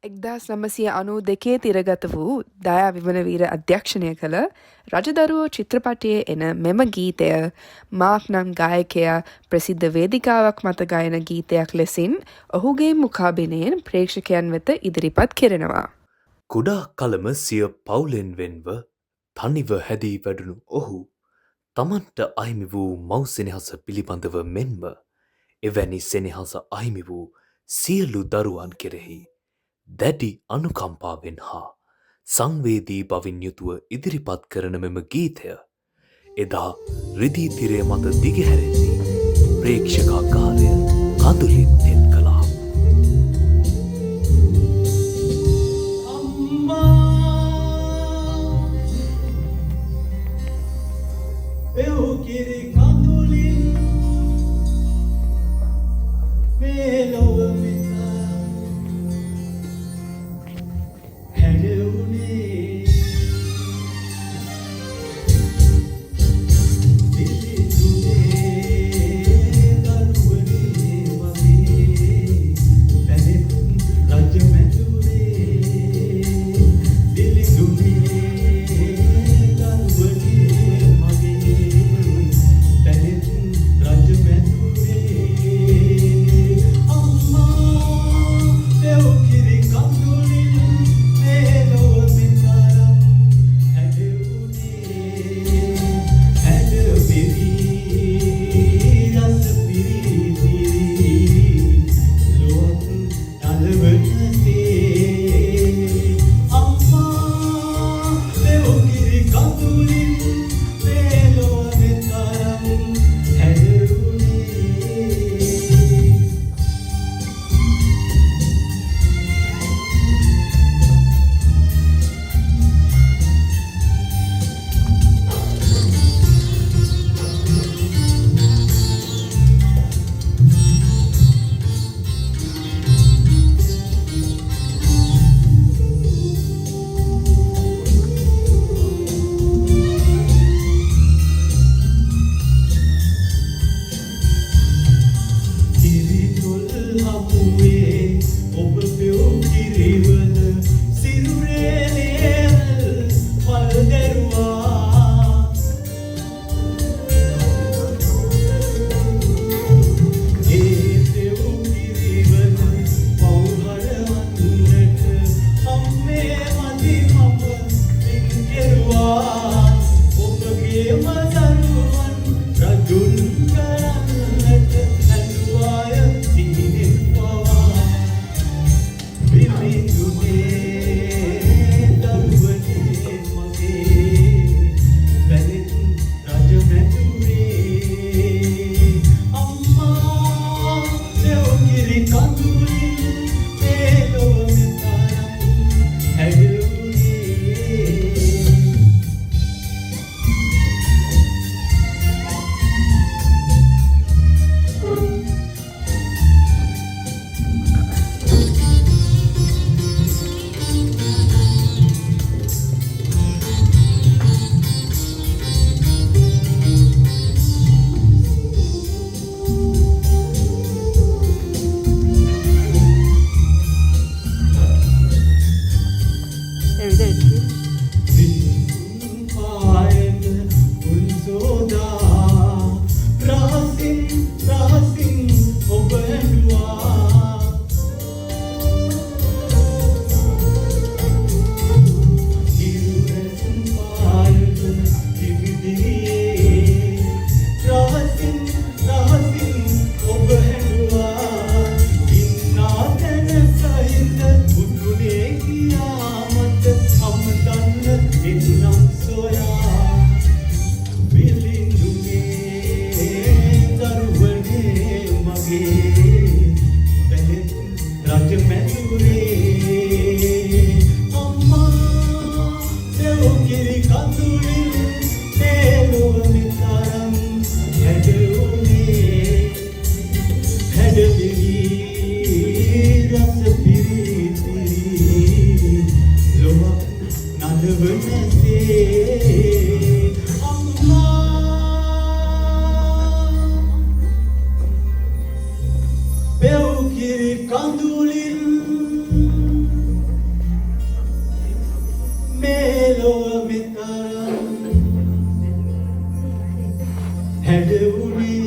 1992 තිරගත වූ දයා විමනවීර අධ්‍යක්ෂණය කළ රජදරුවෝ චිත්‍රපටයේ එන මෙම ගීතය මාක් නම් ගායකයා ප්‍රසිද්ධ වේදිකාවක් මත ගයන ගීතයක් ලෙසින් ඔහුගේ මුඛාබිනයෙන් ප්‍රේක්ෂකයන් වෙත ඉදිරිපත් කෙරෙනවා. කුඩා කලම සිය පවුලෙන් වෙන්ව තනිව හැදී වැඩුණු ඔහු තමන්ට අහිමි වූ මව් සෙනෙහස පිළිබඳව මෙන්ම එවැනි සෙනෙහස අහිමි වූ සියලු දරුවන් කෙරෙහි දැඩි අනුකම්පාවෙන් හා සංවේදී බවින් යුතුව ඉදිරිපත් කරන මෙම ගීතය එදා රිදී තිරය මත දිගහැරෙද්දී ප්‍රේක්ෂකාගාරය කඳුලින් තෙත් කළා. මෙලොව විතරයි හැඩවුණේ